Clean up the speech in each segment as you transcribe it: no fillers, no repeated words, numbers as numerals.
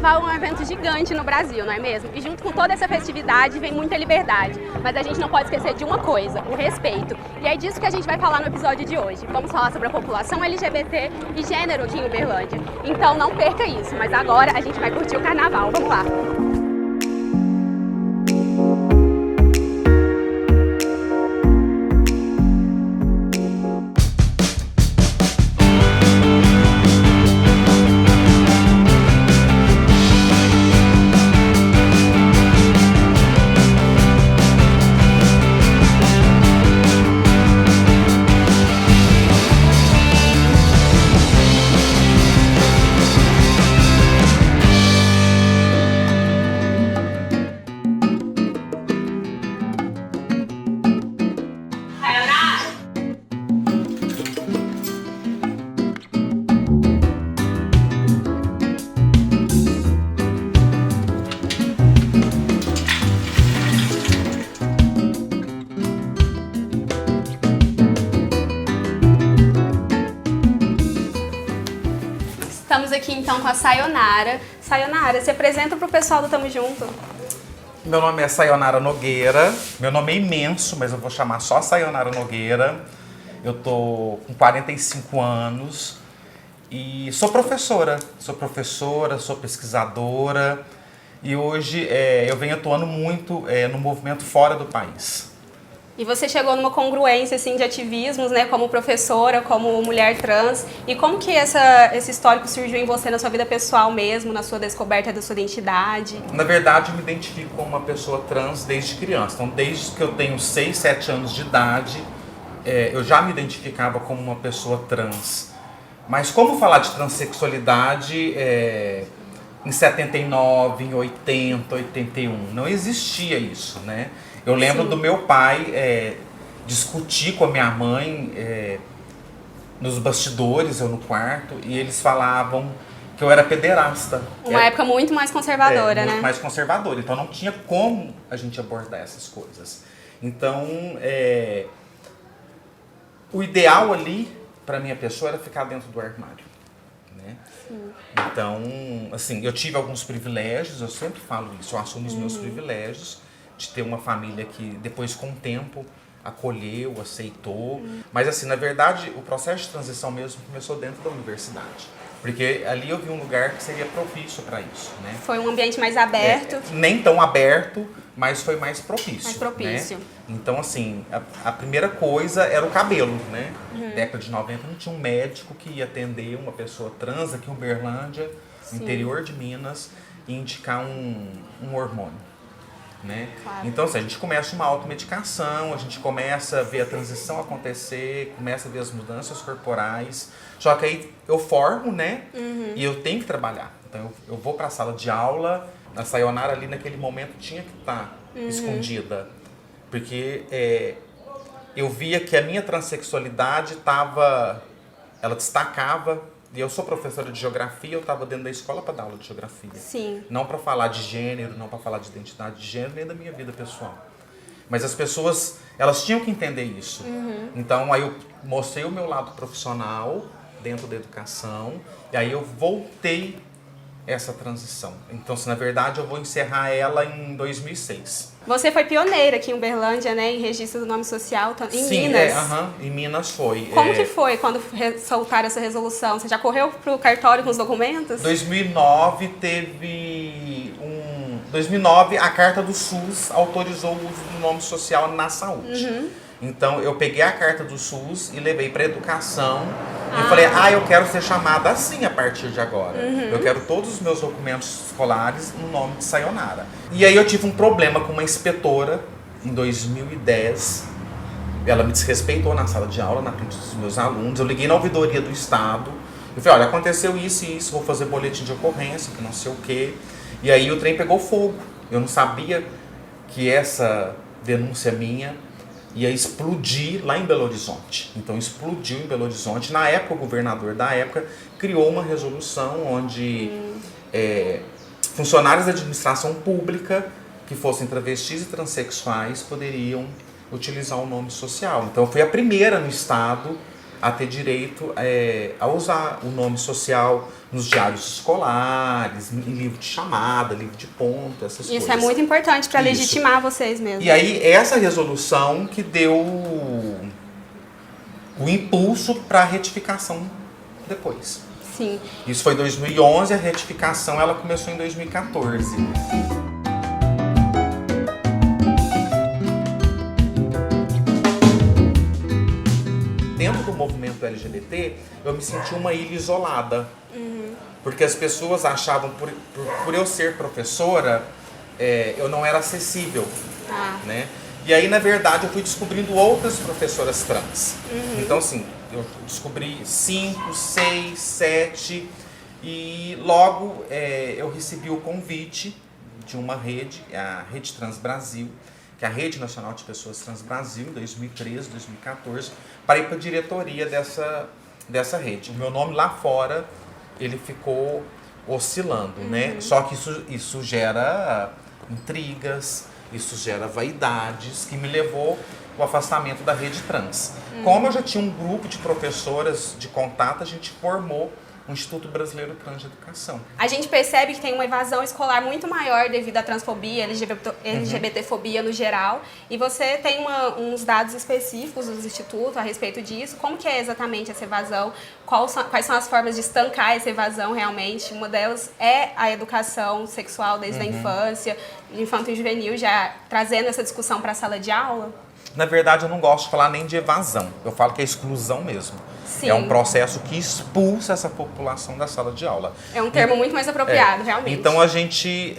carnaval é um evento gigante no Brasil, não é mesmo? E junto com toda essa festividade vem muita liberdade. Mas a gente não pode esquecer de uma coisa, o respeito. E é disso que a gente vai falar no episódio de hoje. Vamos falar sobre a população LGBT e gênero aqui em Uberlândia. Então não perca isso, mas agora a gente vai curtir o carnaval. Vamos lá! Estamos aqui então com a Sayonara. Sayonara, se apresenta pro pessoal do Tamo Junto. Meu nome é Sayonara Nogueira. Meu nome é imenso, mas eu vou chamar só Sayonara Nogueira. Eu tô com 45 anos e sou professora. Sou pesquisadora e hoje eu venho atuando muito no movimento fora do país. E você chegou numa congruência assim, de ativismos, né, como professora, como mulher trans. E como que esse histórico surgiu em você, na sua vida pessoal mesmo, na sua descoberta da sua identidade? Na verdade, eu me identifico como uma pessoa trans desde criança. Então, desde que eu tenho 6, 7 anos de idade, eu já me identificava como uma pessoa trans. Mas como falar de transexualidade em 79, em 80, 81? Não existia isso, né? Eu lembro do meu pai discutir com a minha mãe nos bastidores, eu no quarto, e eles falavam que eu era pederasta. Uma época muito mais conservadora, né? Muito mais conservadora, então não tinha como a gente abordar essas coisas. Então, o ideal ali, para minha pessoa, era ficar dentro do armário, né? Sim. Então, assim, eu tive alguns privilégios, eu sempre falo isso, eu assumo os meus privilégios, de ter uma família que depois com o tempo acolheu, aceitou. Mas assim, na verdade, o processo de transição mesmo começou dentro da universidade. Porque ali eu vi um lugar que seria propício para isso, né? Foi um ambiente mais aberto. Nem tão aberto, mas foi mais propício. Mais propício. Né? Então assim, a primeira coisa era o cabelo, né? Década de 90 não tinha um médico que ia atender uma pessoa trans aqui em Uberlândia, no interior de Minas, e indicar um hormônio. Né? Claro. Então, assim, a gente começa uma automedicação, a gente começa a ver a transição acontecer, começa a ver as mudanças corporais. Só que aí eu formo, né? E eu tenho que trabalhar. Então, eu vou para a sala de aula, a Sayonara ali naquele momento tinha que estar escondida. Porque eu via que a minha transexualidade ela destacava. E eu sou professora de geografia, eu estava dentro da escola para dar aula de geografia. Sim. Não para falar de gênero, não para falar de identidade de gênero, nem da minha vida pessoal. Mas as pessoas, elas tinham que entender isso. Então, aí eu mostrei o meu lado profissional dentro da educação, e aí eu voltei essa transição. Então, na verdade, eu vou encerrar ela em 2006. Você foi pioneira aqui em Uberlândia, né, em registro do nome social, em Sim, Minas. Em Minas foi. Como que foi quando soltaram essa resolução? Você já correu pro cartório com os documentos? 2009 2009 a Carta do SUS autorizou o uso do nome social na saúde. Então eu peguei a carta do SUS e levei para educação e falei, eu quero ser chamada assim a partir de agora. Eu quero todos os meus documentos escolares no nome de Sayonara. E aí eu tive um problema com uma inspetora em 2010. Ela me desrespeitou na sala de aula, na frente dos meus alunos. Eu liguei na ouvidoria do estado. Eu falei, olha, aconteceu isso e isso, vou fazer boletim de ocorrência, que não sei o quê. E aí o trem pegou fogo. Eu não sabia que essa denúncia minha ia explodir lá em Belo Horizonte. Então explodiu em Belo Horizonte. Na época, o governador da época criou uma resolução onde funcionários da administração pública que fossem travestis e transexuais poderiam utilizar o nome social. Então eu fui a primeira no estado a ter direito a usar o nome social nos diários escolares, em livro de chamada, livro de ponto, essas coisas. Isso é muito importante para Isso. legitimar vocês mesmo. E aí, essa resolução que deu o impulso para a retificação depois. Sim. Isso foi em 2011, a retificação ela começou em 2014. Dentro do movimento LGBT, eu me senti uma ilha isolada. Porque as pessoas achavam, por eu ser professora, eu não era acessível. Né? E aí, na verdade, eu fui descobrindo outras professoras trans. Então, assim, eu descobri 5, 6, 7 e logo eu recebi o convite de uma rede, a Rede Trans Brasil, que é a Rede Nacional de Pessoas Trans Brasil, em 2013, 2014, para ir para a diretoria dessa rede. O meu nome lá fora, ele ficou oscilando, né? Só que isso gera intrigas, isso gera vaidades, que me levou ao afastamento da rede trans. Como eu já tinha um grupo de professoras de contato, a gente formou o Instituto Brasileiro Trans de Educação. A gente percebe que tem uma evasão escolar muito maior devido à transfobia, LGBTfobia no geral. E você tem uns dados específicos do Instituto a respeito disso. Como que é exatamente essa evasão? Quais são as formas de estancar essa evasão realmente? Uma delas é a educação sexual desde a infância, infanto e juvenil, já trazendo essa discussão para a sala de aula? Na verdade, eu não gosto de falar nem de evasão. Eu falo que é exclusão mesmo. Sim. É um processo que expulsa essa população da sala de aula. É um termo muito mais apropriado, realmente. Então, a gente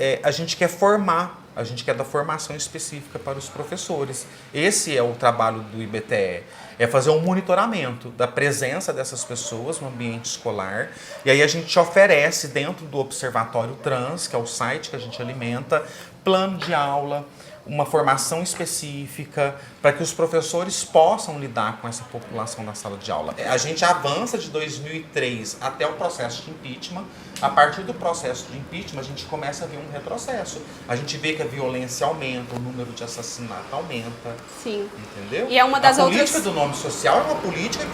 quer formar, a gente quer dar formação específica para os professores. Esse é o trabalho do IBTE. É fazer um monitoramento da presença dessas pessoas no ambiente escolar. E aí a gente oferece dentro do Observatório Trans, que é o site que a gente alimenta, plano de aula, uma formação específica para que os professores possam lidar com essa população na sala de aula. A gente avança de 2003 até o processo de impeachment. A partir do processo de impeachment, a gente começa a ver um retrocesso. A gente vê que a violência aumenta, o número de assassinatos aumenta. Sim. Entendeu? E é uma das a outras... política do nome social é uma política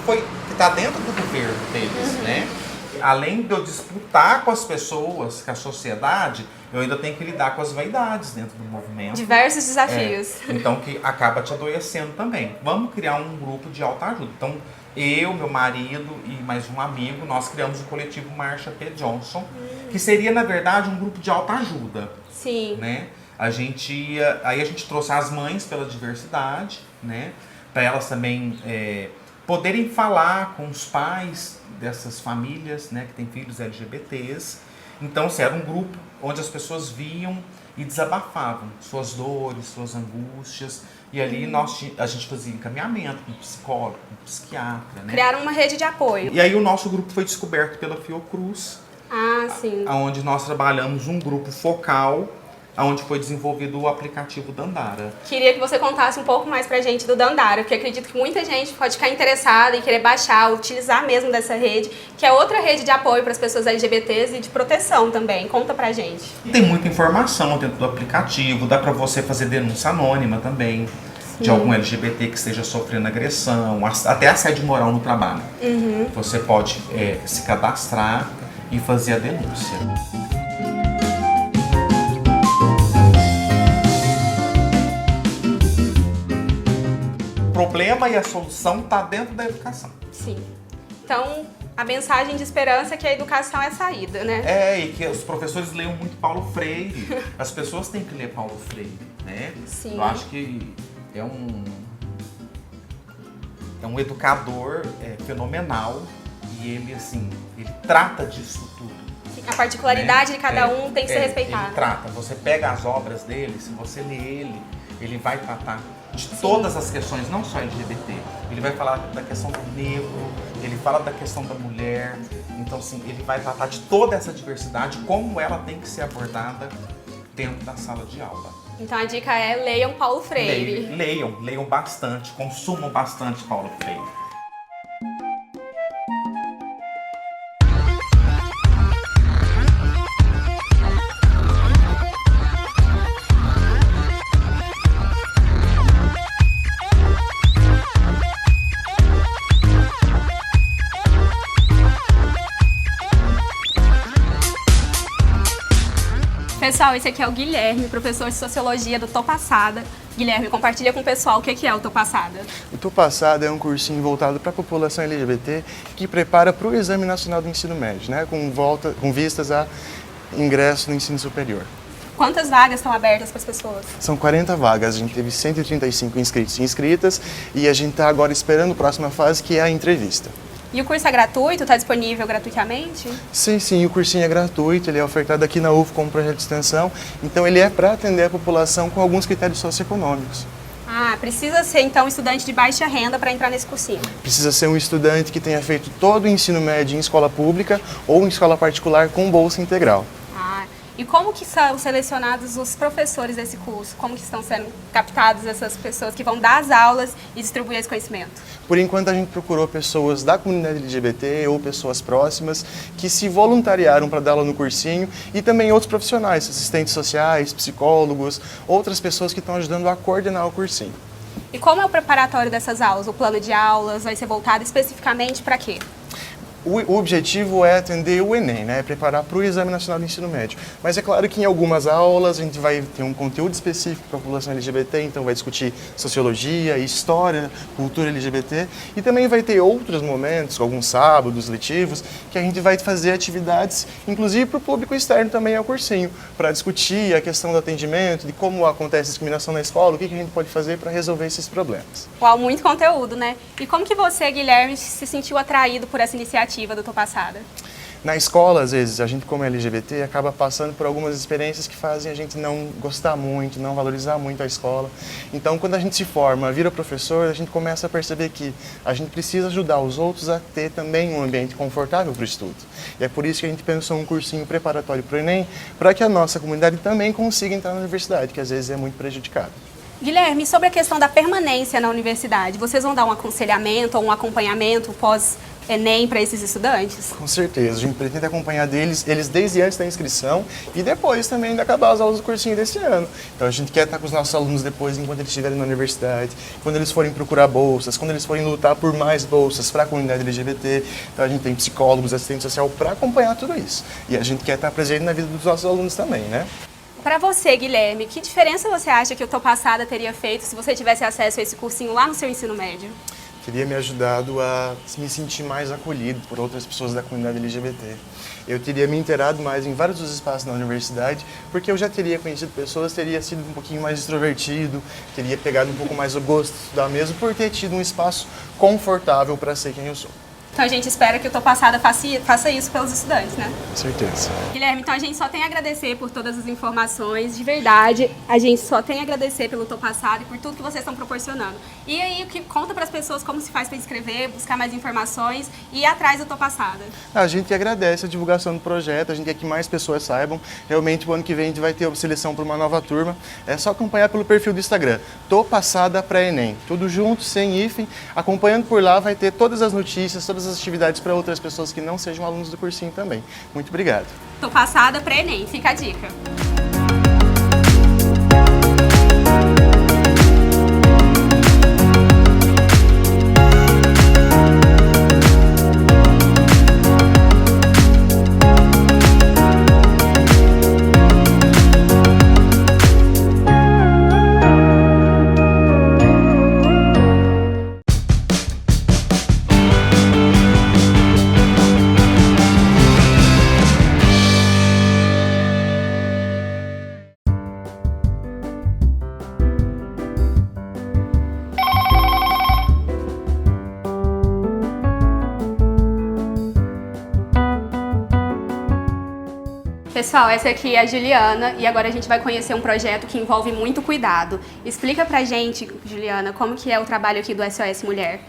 que está dentro do governo deles, né? Além de eu disputar com as pessoas, com a sociedade, eu ainda tenho que lidar com as vaidades dentro do movimento. Diversos desafios. Então, que acaba te adoecendo também. Vamos criar um grupo de autoajuda. Então, eu, meu marido e mais um amigo, nós criamos o coletivo Marsha P. Johnson, que seria, na verdade, um grupo de autoajuda. Sim. Né? Aí a gente trouxe as mães pela diversidade, né? Para elas também poderem falar com os pais dessas famílias, né, que têm filhos LGBTs. Então, era um grupo onde as pessoas viam e desabafavam suas dores, suas angústias. E ali a gente fazia encaminhamento com psicólogo, com psiquiatra. Né? Criaram uma rede de apoio. E aí o nosso grupo foi descoberto pela Fiocruz. Ah, sim. Onde nós trabalhamos um grupo focal, onde foi desenvolvido o aplicativo Dandara. Queria que você contasse um pouco mais pra gente do Dandara, porque acredito que muita gente pode ficar interessada em querer baixar, utilizar mesmo dessa rede, que é outra rede de apoio para as pessoas LGBTs e de proteção também. Conta pra gente. Tem muita informação dentro do aplicativo, dá pra você fazer denúncia anônima também. Sim. De algum LGBT que esteja sofrendo agressão, até assédio moral no trabalho. Você pode se cadastrar e fazer a denúncia. O problema e a solução está dentro da educação. Sim. Então, a mensagem de esperança é que a educação é a saída, né? E que os professores leiam muito Paulo Freire. As pessoas têm que ler Paulo Freire, né? Sim. Eu acho que é um educador fenomenal e ele, assim, ele trata disso tudo. A particularidade de cada um tem que ser respeitada. Ele trata. Você pega as obras dele, se você lê ele vai tratar de todas as questões, não só LGBT. Ele vai falar da questão do negro, ele fala da questão da mulher. Então, assim, ele vai tratar de toda essa diversidade, como ela tem que ser abordada dentro da sala de aula. Então, a dica é leiam Paulo Freire. Leiam bastante, consumam bastante Paulo Freire. Pessoal, esse aqui é o Guilherme, professor de Sociologia do Tô Passada. Guilherme, compartilha com o pessoal o que é o Tô Passada. O Tô Passada é um cursinho voltado para a população LGBT que prepara para o Exame Nacional do Ensino Médio, né, com vistas a ingresso no ensino superior. Quantas vagas estão abertas para as pessoas? São 40 vagas, a gente teve 135 inscritos e inscritas e a gente está agora esperando a próxima fase, que é a entrevista. E o curso é gratuito? Está disponível gratuitamente? Sim, o cursinho é gratuito, ele é ofertado aqui na UF como projeto de extensão, então ele é para atender a população com alguns critérios socioeconômicos. Ah, precisa ser então estudante de baixa renda para entrar nesse cursinho? Precisa ser um estudante que tenha feito todo o ensino médio em escola pública ou em escola particular com bolsa integral. E como que são selecionados os professores desse curso? Como que estão sendo captadas essas pessoas que vão dar as aulas e distribuir esse conhecimento? Por enquanto a gente procurou pessoas da comunidade LGBT ou pessoas próximas que se voluntariaram para dar aula no cursinho e também outros profissionais, assistentes sociais, psicólogos, outras pessoas que estão ajudando a coordenar o cursinho. E como é o preparatório dessas aulas? O plano de aulas vai ser voltado especificamente para quê? O objetivo é atender o Enem, né? Preparar para o Exame Nacional do Ensino Médio. Mas é claro que em algumas aulas a gente vai ter um conteúdo específico para a população LGBT, então vai discutir sociologia, história, cultura LGBT e também vai ter outros momentos, alguns sábados letivos, que a gente vai fazer atividades, inclusive para o público externo também ao cursinho, para discutir a questão do atendimento, de como acontece a discriminação na escola, o que a gente pode fazer para resolver esses problemas. Uau, muito conteúdo, né? E como que você, Guilherme, se sentiu atraído por essa iniciativa do Tô Passada? Na escola, às vezes, a gente como LGBT acaba passando por algumas experiências que fazem a gente não gostar muito, não valorizar muito a escola. Então, quando a gente se forma, vira professor, a gente começa a perceber que a gente precisa ajudar os outros a ter também um ambiente confortável para o estudo. E é por isso que a gente pensou um cursinho preparatório para o Enem, para que a nossa comunidade também consiga entrar na universidade, que às vezes é muito prejudicada. Guilherme, sobre a questão da permanência na universidade, vocês vão dar um aconselhamento ou um acompanhamento pós-Enem para esses estudantes? Com certeza, a gente pretende acompanhar eles desde antes da inscrição e depois também de acabar as aulas do cursinho desse ano. Então a gente quer estar com os nossos alunos depois, enquanto eles estiverem na universidade, quando eles forem procurar bolsas, quando eles forem lutar por mais bolsas para a comunidade LGBT. Então a gente tem psicólogos, assistente social para acompanhar tudo isso. E a gente quer estar presente na vida dos nossos alunos também, né? Para você, Guilherme, que diferença você acha que o Tô Passada teria feito se você tivesse acesso a esse cursinho lá no seu ensino médio? Teria me ajudado a me sentir mais acolhido por outras pessoas da comunidade LGBT. Eu teria me inteirado mais em vários dos espaços da universidade, porque eu já teria conhecido pessoas, teria sido um pouquinho mais extrovertido, teria pegado um pouco mais o gosto de estudar mesmo, por ter tido um espaço confortável para ser quem eu sou. Então a gente espera que o Tô Passada faça isso pelos estudantes, né? Com certeza. Guilherme, então a gente só tem a agradecer por todas as informações, de verdade. A gente só tem a agradecer pelo Tô Passada e por tudo que vocês estão proporcionando. E aí, conta para as pessoas como se faz para inscrever, buscar mais informações e ir atrás do Tô Passada. A gente agradece a divulgação do projeto, a gente quer que mais pessoas saibam. Realmente, o ano que vem a gente vai ter a seleção para uma nova turma. É só acompanhar pelo perfil do Instagram, Tô Passada Pré-Enem. Tudo junto, sem hífen. Acompanhando por lá vai ter todas as notícias, todas as atividades para outras pessoas que não sejam alunos do cursinho também. Muito obrigado. Tô Passada Pré-Enem, fica a dica. Pessoal, essa aqui é a Juliana e agora a gente vai conhecer um projeto que envolve muito cuidado. Explica pra gente, Juliana, como que é o trabalho aqui do SOS Mulher.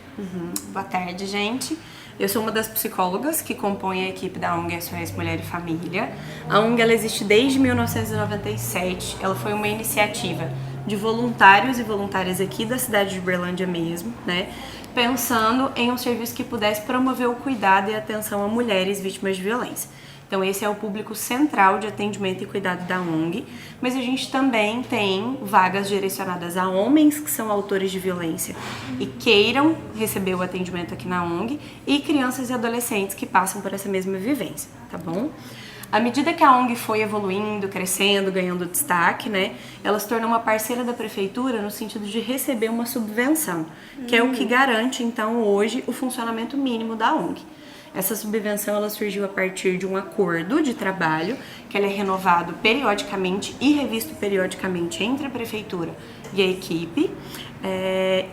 Boa tarde, gente. Eu sou uma das psicólogas que compõe a equipe da ONG SOS Mulher e Família. A ONG ela existe desde 1997. Ela foi uma iniciativa de voluntários e voluntárias aqui da cidade de Uberlândia mesmo, né? Pensando em um serviço que pudesse promover o cuidado e atenção a mulheres vítimas de violência. Então esse é o público central de atendimento e cuidado da ONG, mas a gente também tem vagas direcionadas a homens que são autores de violência e queiram receber o atendimento aqui na ONG e crianças e adolescentes que passam por essa mesma vivência, tá bom? À medida que a ONG foi evoluindo, crescendo, ganhando destaque, né, ela se tornou uma parceira da prefeitura no sentido de receber uma subvenção, que é o que garante, então, hoje, o funcionamento mínimo da ONG. Essa subvenção ela surgiu a partir de um acordo de trabalho, que ele é renovado periodicamente e revisto periodicamente entre a prefeitura e a equipe.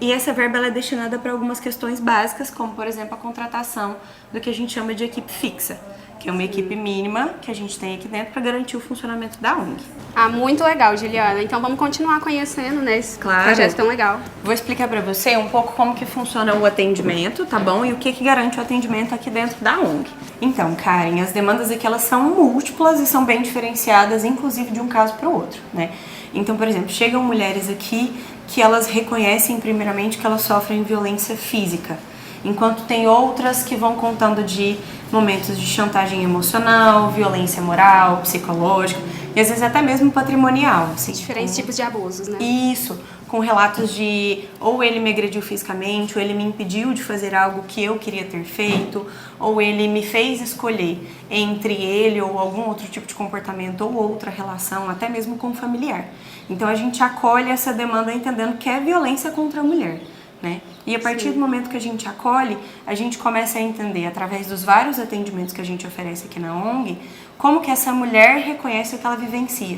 E essa verba ela é destinada para algumas questões básicas, como, por exemplo, a contratação do que a gente chama de equipe fixa, que é uma equipe mínima que a gente tem aqui dentro para garantir o funcionamento da ONG. Ah, muito legal, Juliana. Então vamos continuar conhecendo, né, esse Claro. projeto tão legal. Vou explicar para você um pouco como que funciona o atendimento, tá bom? E o que garante o atendimento aqui dentro da ONG. Então, Karen, as demandas aqui elas são múltiplas e são bem diferenciadas, inclusive de um caso para o outro, né? Então, por exemplo, chegam mulheres aqui que elas reconhecem primeiramente que elas sofrem violência física, enquanto tem outras que vão contando de momentos de chantagem emocional, violência moral, psicológica e às vezes até mesmo patrimonial. Assim, Diferentes tipos de abusos, né? Isso, com relatos de ou ele me agrediu fisicamente, ou ele me impediu de fazer algo que eu queria ter feito, ou ele me fez escolher entre ele ou algum outro tipo de comportamento ou outra relação, até mesmo com o familiar. Então a gente acolhe essa demanda entendendo que é violência contra a mulher, né? E a partir do momento que a gente acolhe, a gente começa a entender, através dos vários atendimentos que a gente oferece aqui na ONG, como que essa mulher reconhece o que ela vivencia.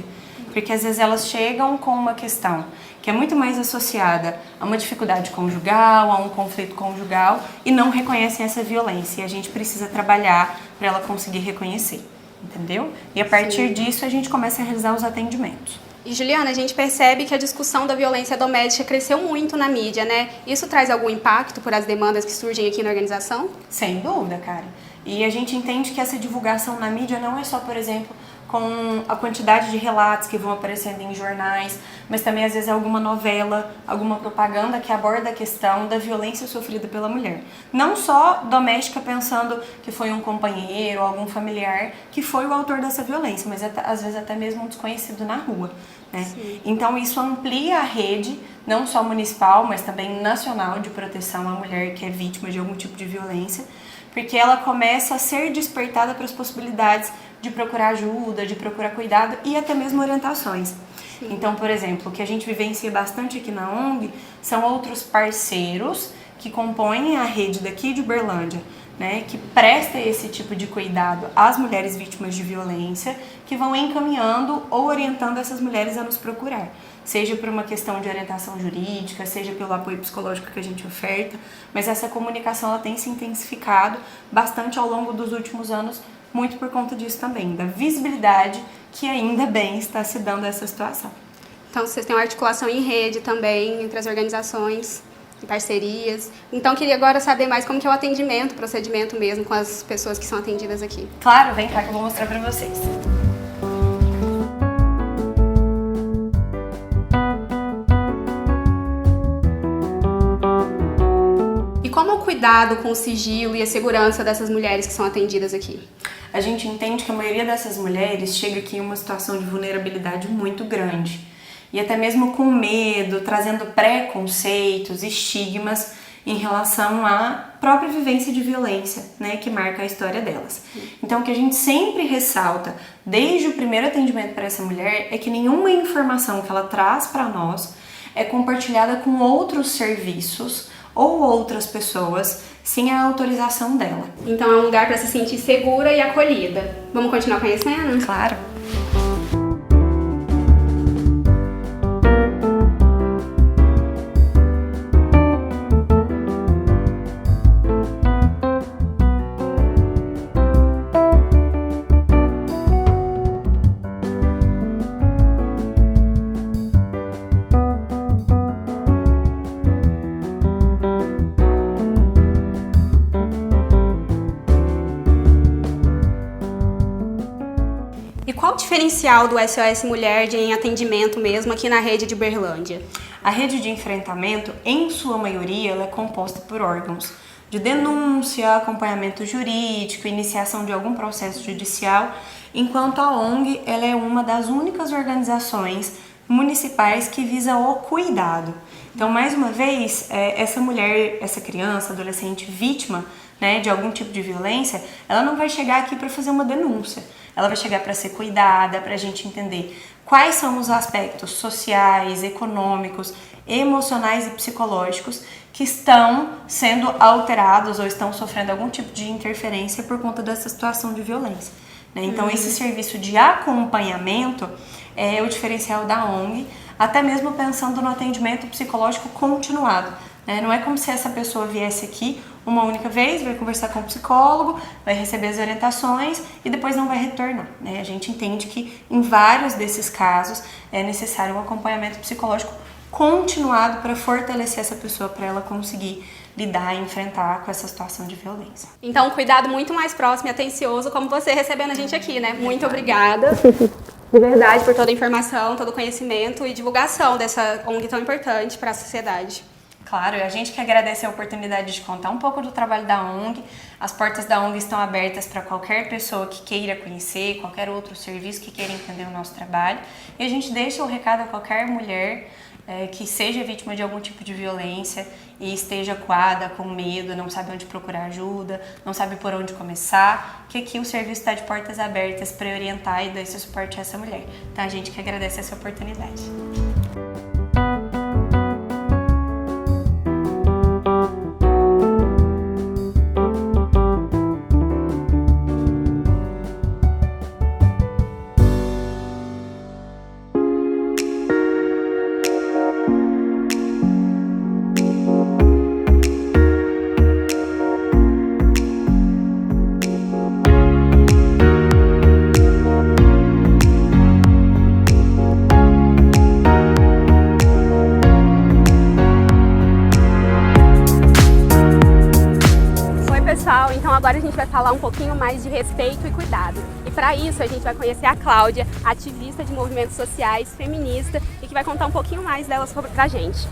Porque às vezes elas chegam com uma questão que é muito mais associada a uma dificuldade conjugal, a um conflito conjugal, e não reconhecem essa violência. E a gente precisa trabalhar para ela conseguir reconhecer, entendeu? E a partir disso a gente começa a realizar os atendimentos. E Juliana, a gente percebe que a discussão da violência doméstica cresceu muito na mídia, né? Isso traz algum impacto por as demandas que surgem aqui na organização? Sem dúvida, Karen. E a gente entende que essa divulgação na mídia não é só, por exemplo, com a quantidade de relatos que vão aparecendo em jornais, mas também às vezes alguma novela, alguma propaganda que aborda a questão da violência sofrida pela mulher. Não só doméstica pensando que foi um companheiro ou algum familiar que foi o autor dessa violência, mas às vezes até mesmo um desconhecido na rua, né? Então isso amplia a rede, não só municipal, mas também nacional de proteção à mulher que é vítima de algum tipo de violência, porque ela começa a ser despertada para as possibilidades de procurar ajuda, de procurar cuidado e até mesmo orientações. Então, por exemplo, o que a gente vivencia bastante aqui na ONG são outros parceiros que compõem a rede daqui de Uberlândia, né, que presta esse tipo de cuidado às mulheres vítimas de violência, que vão encaminhando ou orientando essas mulheres a nos procurar. Seja por uma questão de orientação jurídica, seja pelo apoio psicológico que a gente oferta, mas essa comunicação ela tem se intensificado bastante ao longo dos últimos anos, muito por conta disso também, da visibilidade que ainda bem está se dando essa situação. Então vocês têm uma articulação em rede também entre as organizações, em parcerias. Então queria agora saber mais como que é o atendimento, o procedimento mesmo com as pessoas que são atendidas aqui. Claro, vem cá que eu vou mostrar para vocês. Como o cuidado com o sigilo e a segurança dessas mulheres que são atendidas aqui? A gente entende que a maioria dessas mulheres chega aqui em uma situação de vulnerabilidade muito grande. E até mesmo com medo, trazendo preconceitos, estigmas em relação à própria vivência de violência, né, que marca a história delas. Então o que a gente sempre ressalta, desde o primeiro atendimento para essa mulher, é que nenhuma informação que ela traz para nós é compartilhada com outros serviços ou outras pessoas sem a autorização dela. Então é um lugar para se sentir segura e acolhida. Vamos continuar conhecendo? Claro. Qual o diferencial do SOS Mulher em atendimento mesmo aqui na rede de Uberlândia? A rede de enfrentamento, em sua maioria, ela é composta por órgãos de denúncia, acompanhamento jurídico, iniciação de algum processo judicial, enquanto a ONG ela é uma das únicas organizações municipais que visa o cuidado. Então, mais uma vez, essa mulher, essa criança, adolescente vítima, né, de algum tipo de violência, ela não vai chegar aqui para fazer uma denúncia. ela vai chegar para ser cuidada, para a gente entender quais são os aspectos sociais, econômicos, emocionais e psicológicos que estão sendo alterados ou estão sofrendo algum tipo de interferência por conta dessa situação de violência, né? Então, esse serviço de acompanhamento é o diferencial da ONG, até mesmo pensando no atendimento psicológico continuado, né? Não é como se essa pessoa viesse aqui uma única vez, vai conversar com o psicólogo, vai receber as orientações e depois não vai retornar, né? A gente entende que em vários desses casos é necessário um acompanhamento psicológico continuado para fortalecer essa pessoa, para ela conseguir lidar e enfrentar com essa situação de violência. Então, um cuidado muito mais próximo e atencioso, como você recebendo a gente aqui, né? Muito obrigada, de verdade, por toda a informação, todo o conhecimento e divulgação dessa ONG tão importante para a sociedade. Claro, a gente que agradece a oportunidade de contar um pouco do trabalho da ONG. As portas da ONG estão abertas para qualquer pessoa que queira conhecer, qualquer outro serviço que queira entender o nosso trabalho. E a gente deixa o recado a qualquer mulher que seja vítima de algum tipo de violência e esteja coada, com medo, não sabe onde procurar ajuda, não sabe por onde começar, que aqui o serviço está de portas abertas para orientar e dar esse suporte a essa mulher. Então a gente que agradece essa oportunidade. Então agora a gente vai falar um pouquinho mais de respeito e cuidado. E para isso a gente vai conhecer a Cláudia, ativista de movimentos sociais, feminista, e que vai contar um pouquinho mais dela pra gente.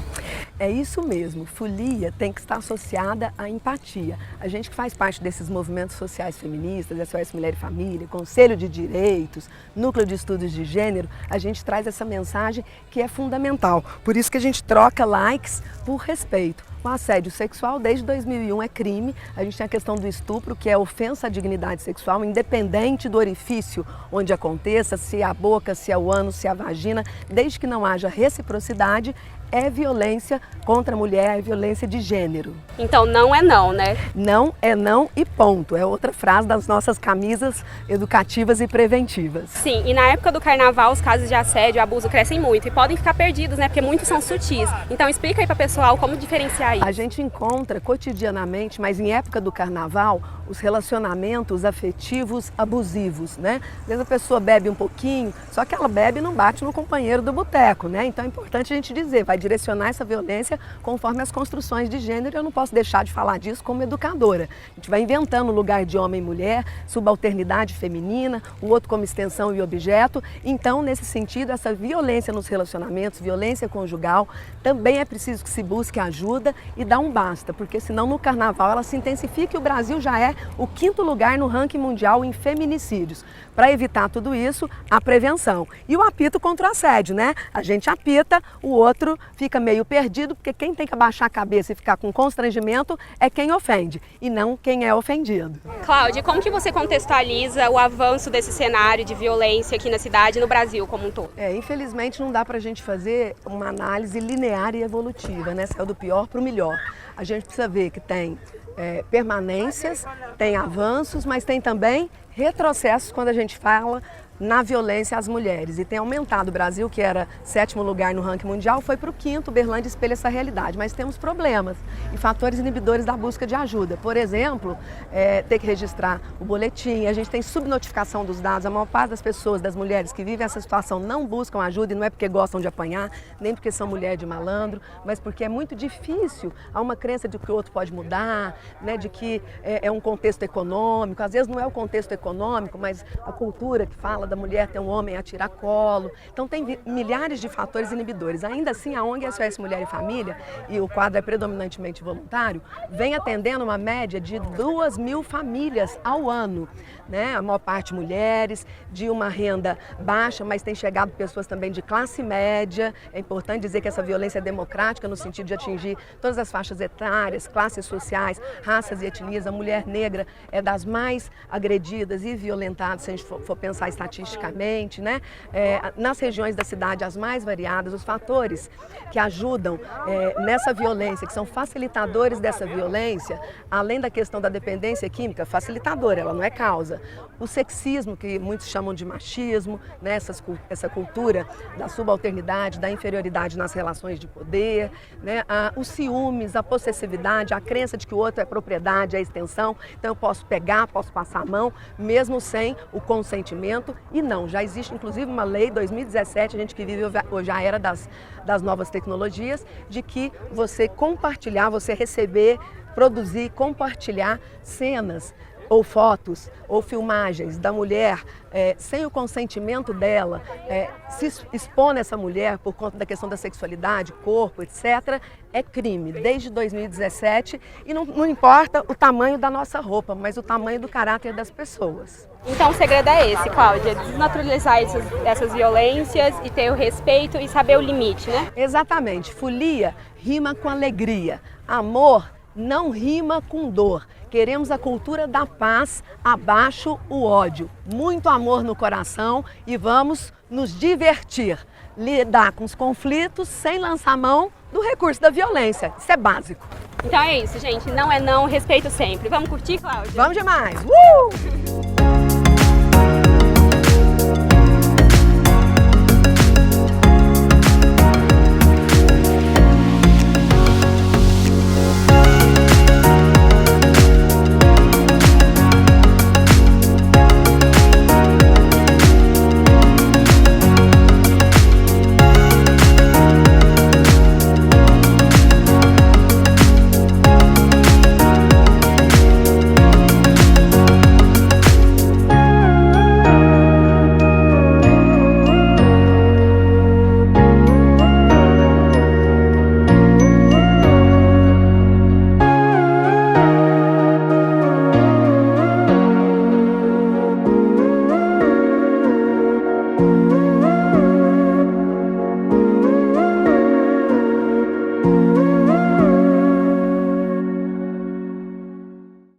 É isso mesmo, folia tem que estar associada à empatia. A gente que faz parte desses movimentos sociais feministas, SOS Mulher e Família, Conselho de Direitos, Núcleo de Estudos de Gênero, a gente traz essa mensagem que é fundamental. Por isso que a gente troca likes por respeito. O assédio sexual desde 2001 é crime. A gente tem a questão do estupro, que é ofensa à dignidade sexual, independente do orifício onde aconteça, se é a boca, se é o ânus, se é a vagina, desde que não haja reciprocidade, é violência contra a mulher, é violência de gênero. Então não é não, né? Não é não e ponto. É outra frase das nossas camisas educativas e preventivas. Sim, e na época do carnaval os casos de assédio e abuso crescem muito e podem ficar perdidos, né? Porque muitos são sutis. Então explica aí para o pessoal como diferenciar isso. A gente encontra cotidianamente, mas em época do carnaval, os relacionamentos afetivos abusivos, né? Às vezes a pessoa bebe um pouquinho, só que ela bebe e não bate no companheiro do boteco, né? Então é importante a gente dizer, vai direcionar essa violência conforme as construções de gênero. Eu não posso deixar de falar disso como educadora. A gente vai inventando o lugar de homem e mulher, subalternidade feminina, o outro como extensão e objeto. Então, nesse sentido, essa violência nos relacionamentos, violência conjugal, também é preciso que se busque ajuda e dar um basta, porque senão no carnaval ela se intensifica e o Brasil já é o 5º lugar no ranking mundial em feminicídios. Para evitar tudo isso, a prevenção. E o apito contra o assédio, né? A gente apita, o outro fica meio perdido, porque quem tem que abaixar a cabeça e ficar com constrangimento é quem ofende, e não quem é ofendido. Cláudia, como que você contextualiza o avanço desse cenário de violência aqui na cidade e no Brasil como um todo? Infelizmente não dá pra gente fazer uma análise linear e evolutiva, né? Saiu do pior para o melhor. A gente precisa ver que tem permanências, tem avanços, mas tem também retrocessos quando a gente fala na violência às mulheres. E tem aumentado. O Brasil, que era 7º lugar no ranking mundial, foi para o 5º. Berlândia espelha essa realidade. Mas temos problemas e fatores inibidores da busca de ajuda. Por exemplo, ter que registrar o boletim. A gente tem subnotificação dos dados. A maior parte das pessoas, das mulheres que vivem essa situação, não buscam ajuda. E não é porque gostam de apanhar, nem porque são mulher de malandro, mas porque é muito difícil. Há uma crença de que o outro pode mudar, né, de que é um contexto econômico. Às vezes não é o contexto econômico, mas a cultura que fala da mulher ter um homem a tiracolo. Então tem milhares de fatores inibidores. Ainda assim, a ONG SOS Mulher e Família, e o quadro é predominantemente voluntário, vem atendendo uma média de 2.000 famílias ao ano, né? A maior parte mulheres, de uma renda baixa, mas tem chegado pessoas também de classe média. É importante dizer que essa violência é democrática no sentido de atingir todas as faixas etárias, classes sociais, raças e etnias. A mulher negra é das mais agredidas e violentadas, se a gente for pensar estatisticamente, né? Nas regiões da cidade, as mais variadas, os fatores que ajudam nessa violência, que são facilitadores dessa violência, além da questão da dependência química, facilitadora, ela não é causa. O sexismo, que muitos chamam de machismo, né? Essa cultura da subalternidade, da inferioridade nas relações de poder, né? Os ciúmes, a possessividade, a crença de que o outro é propriedade, é extensão, então eu posso pegar, posso passar a mão, mesmo sem o consentimento. E não, já existe inclusive uma lei, 2017, a gente que vive hoje a era das novas tecnologias, de que você compartilhar, você receber, produzir, compartilhar cenas ou fotos ou filmagens da mulher sem o consentimento dela, se expor nessa mulher por conta da questão da sexualidade, corpo, etc., é crime desde 2017 e não importa o tamanho da nossa roupa, mas o tamanho do caráter das pessoas. Então o segredo é esse, Cláudia, desnaturalizar essas violências e ter o respeito e saber o limite, né? Exatamente. Folia rima com alegria. Amor não rima com dor. Queremos a cultura da paz, abaixo o ódio. Muito amor no coração e vamos nos divertir. Lidar com os conflitos sem lançar mão do recurso da violência. Isso é básico. Então é isso, gente. Não é não, respeito sempre. Vamos curtir, Cláudia? Vamos demais!